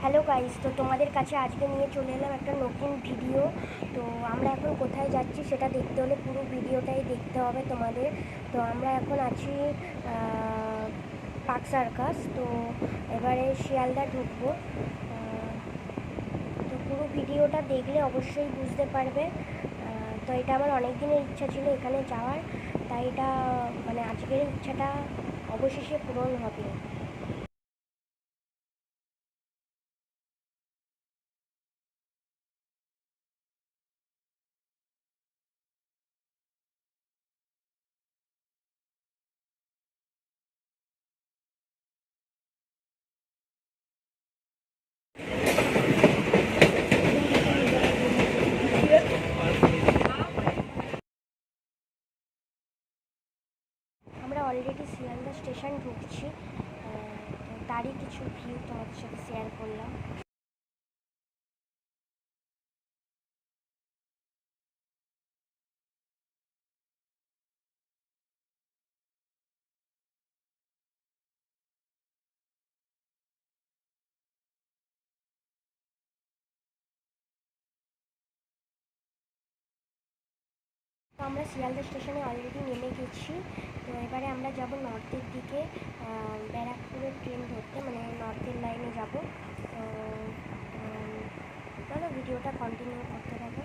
Hello guys, তো তোমাদের কাছে আজকে নিয়ে চলে এলাম একটা নতুন ভিডিও। তো আমরা এখন কোথায় যাচ্ছি সেটা দেখতে হলে পুরো ভিডিওটাই দেখতে হবে তোমাদের। তো আমরা এখন আছি পার্ক সার্কাস। তো এবারে শিয়ালদা ঢুকবো। তো পুরো ভিডিওটা দেখলে অবশ্যই বুঝতে পারবে। তো এটা আমার অনেক দিনের ইচ্ছা ছিল এখানে যাওয়ার, তাই এটা মানে আজকের ইচ্ছাটা অবশেষে পূরণ হবে। আমরা অলরেডি শিয়ালদা স্টেশন ঢুকছি। তো তারই কিছু ভিউ তোমাদের সাথে শেয়ার করলাম। তো আমরা শিয়ালদা স্টেশনে অলরেডি নেমে গেছি। তো এবারে আমরা যাব নর্থের দিকে, ব্যারাকপুরের ট্রেন ধরতে, মানে নর্থের লাইনে যাব। তো চলো ভিডিওটা কন্টিনিউ করতে থাকো।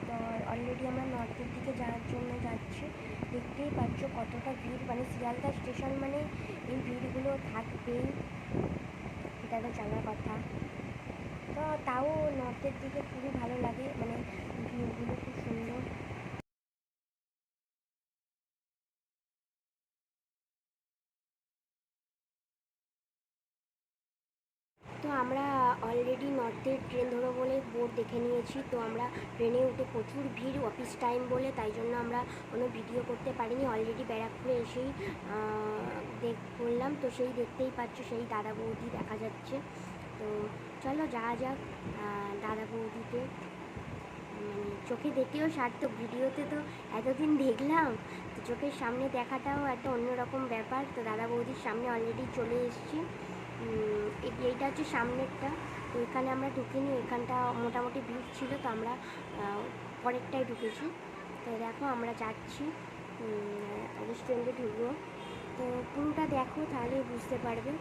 তো অলরেডি আমরা নর্থের দিকে যাওয়ার জন্য যাচ্ছি। দেখতেই পাচ্ছ কতটা ভিড়, মানে শিয়ালদা স্টেশন মানে এই ভিড়গুলো থাকবেই, এটা তো জানার কথা। তো তাও নর্থের দিকে খুবই ভালো লাগে, মানে ভিউগুলো খুব সুন্দর। তো আমরা অলরেডি নর্থের ট্রেন ধরো বলে বোর্ড দেখে নিয়েছি। তো আমরা ট্রেনে উঠে প্রচুর ভিড়, অফিস টাইম বলে, তাই জন্য আমরা কোনো ভিডিও করতে পারিনি। অলরেডি ব্যারাকপুরে এসেই করলাম। তো সেই দেখতেই পাচ্ছ, সেই দাদা বৌদি দেখা যাচ্ছে। তো চলো যাওয়া যাক দাদা বৌদিতে। মানে চোখে দেখেও সার্থক, ভিডিওতে তো এতদিন দেখলাম, তো চোখের সামনে দেখাটাও একটা অন্যরকম ব্যাপার। তো দাদা বৌদির সামনে অলরেডি চলে এসেছি। এইটা হচ্ছে সামনেরটা। তো এখানে আমরা ঢুকিনি, এখানটা মোটামুটি ভিড় ছিল, তো আমরা পরেরটাই ঢুকেছি। তো দেখো আমরা যাচ্ছি, রেস্টুরেন্টে ঢুকবো। তো পুরোটা দেখো, তাহলেই বুঝতে পারবে।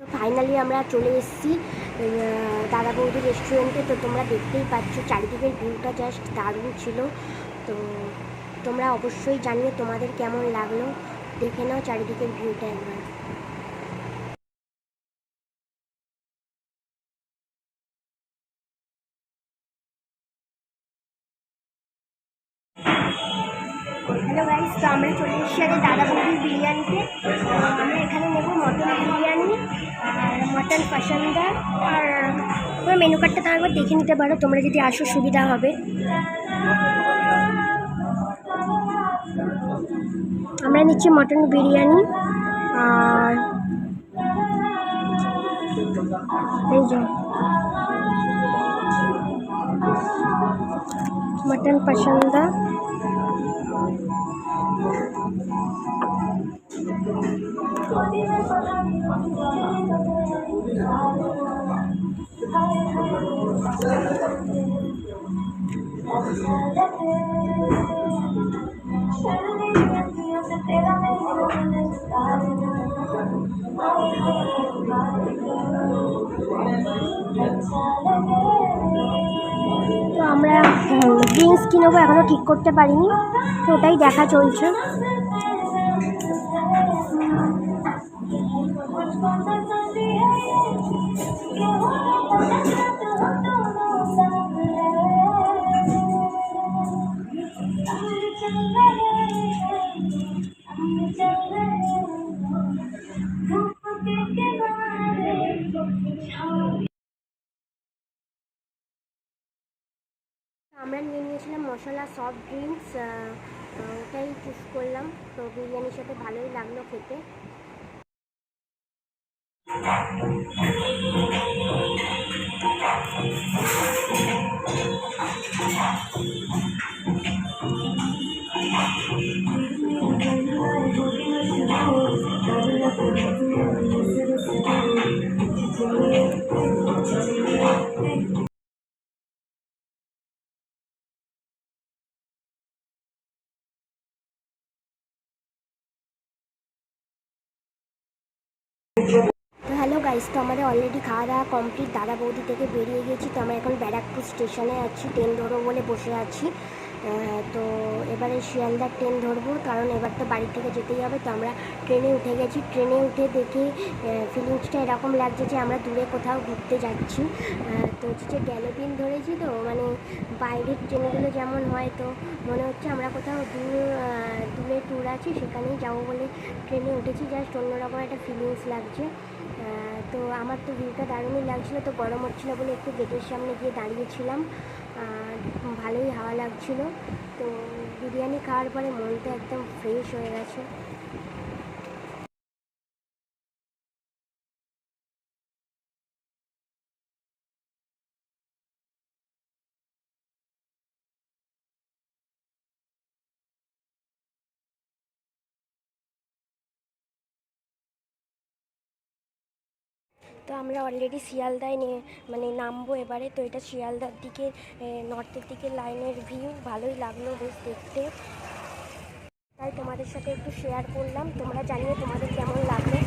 তো ফাইনালি আমরা চলে এসেছি দাদা বৌদি রেস্টুরেন্টে। তো তোমরা দেখতেই পাচ্ছ চারিদিকের ভিউটা জাস্ট দারুণ ছিল। তো তোমরা অবশ্যই জানিয়ে তোমাদের কেমন লাগলো, দেখে নাও চারিদিকের ভিউটা একবার। হ্যালো গাইস, তো আমরা চলে এসেছি আগে দাদা বৌদির বিরিয়ানিতে। আমরা এখানে নেবো মটন বিরিয়ানি আর মটন পসন্দা। আর তোমার মেনু কার্ডটা তার একবার দেখে নিতে পারো, তোমরা যদি আসো সুবিধা হবে। আমরা নিচ্ছি মটন বিরিয়ানি আর এই যে মটন পসন্দা। তো আমরা ড্রিঙ্কস কিনবো, এখনো ঠিক করতে পারিনি, তো ওটাই দেখা চলছে। আমরা নিয়ে নিয়েছিলাম মশলা সফট ড্রিঙ্কস, ওটাই চুজ করলাম। তো বিরিয়ানির সাথে ভালোই লাগলো খেতে। তো হ্যালো গাইস, তো আমাদের অলরেডি খাওয়া দাওয়া কমপ্লিট, দাদা বৌদি থেকে বেরিয়ে গেছি। তো আমরা এখন ব্যারাকপুর স্টেশনে আছি, ট্রেন ধরবো বলে বসে আছি। তো এবারে শিয়ালদার ট্রেন ধরবো, কারণ এবার তো বাড়ি থেকে যেতেই হবে। তো আমরা ট্রেনে উঠে গেছি। ট্রেনে উঠে দেখে ফিলিংসটা এরকম লাগছে যে আমরা দূরে কোথাও ঘুরতে যাচ্ছি। তো হচ্ছে গ্যালোপিন ধরেছি, তো মানে বাইরের ট্রেনগুলো যেমন হয়, তো মনে হচ্ছে আমরা কোথাও দূরে ট্যুর আছি, সেখানেই যাবো বলে ট্রেনে উঠেছি। জাস্ট অন্যরকম একটা ফিলিংস লাগছে। তো আমার তো ভিউটা দারুণই লাগছিলো। তো গরম হচ্ছিলো বলে একটু গেটের সামনে গিয়ে দাঁড়িয়েছিলাম, ভালোই হাওয়া লাগছিলো। তো বিরিয়ানি খাওয়ার পরে মনটা একদম ফ্রেশ হয়ে গেছে। তো আমরা অলরেডি শিয়ালদায় মানে নামবো এবারে। তো এটা শিয়ালদার দিকে, নর্থের দিকে লাইনের ভিউ, ভালোই লাগলো বেশ দেখতে, তাই তোমাদের সাথে একটু শেয়ার করলাম। তোমরা জানিয়ে তোমাদের কেমন লাগলো।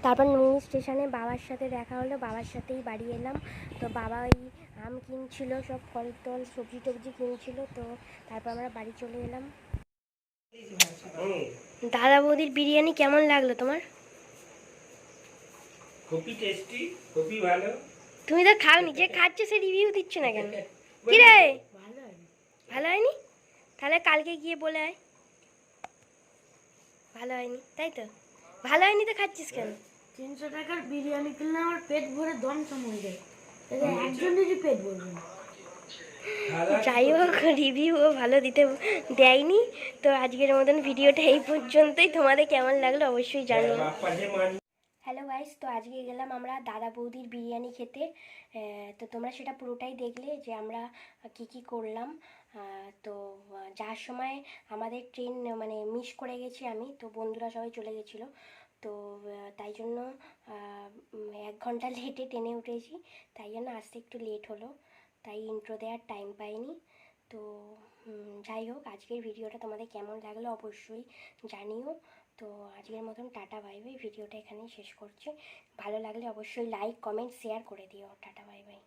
তারপর মিনি স্টেশনে বাবার সাথে দেখা হলো, বাবার সাথেই বাড়ি এলাম। তো বাবা ওই আম কিনছিল, সব ফল টল সবজি টবজি কিনছিল। তো তারপর আমরা বাড়ি চলে এলাম। দাদা বৌদির বিরিয়ানি কেমন লাগলো তোমার? খুবই টেস্টি, খুবই ভালো। তুমি তো খাওনি, যে খাচ্ছে সে রিভিউ দিচ্ছে না কেন? কি রে, ভালো হয়নি? তাহলে কালকে গিয়ে বলে আয় ভালো হয়নি, তাই তো? ভালো হয়নি তো খাচ্ছিস কেন? 300 টাকার বিরিয়ানি কিনলে আমার পেট ভরে দম মরে যায়। একজনেরই পেট ভরবে না। যাই হোক, রিভিউও ভালো দিতে দেয়নি। তো আজকের মতন ভিডিওটা এই পর্যন্তই। তোমাদের কেমন লাগলো অবশ্যই জানিও। হ্যালো গাইস, তো আজকে গেলাম আমরা দাদা বৌদির বিরিয়ানি খেতে। তো তোমরা সেটা পুরোটাই দেখলে যে আমরা কি করলাম। তো যাওয়ার সময় আমাদের ট্রেন মানে মিস করে গেছি আমি, তো বন্ধুরা সবাই চলে গেছিলো। তো তাই জন্য 1 ঘন্টা লেটে ট্রেনে উঠেছি, তাই জন্য আসতে একটু লেট হলো, তাই ইন্ট্রো দেওয়ার টাইম পাইনি। তো যাই হোক, আজকের ভিডিওটা তোমাদের কেমন লাগলো অবশ্যই জানিও। তো আজকের মতন টাটা বাই বাই, ভিডিওটা এখানেই শেষ করছি। ভালো লাগলে অবশ্যই লাইক কমেন্ট শেয়ার করে দিও। Tata bye bye.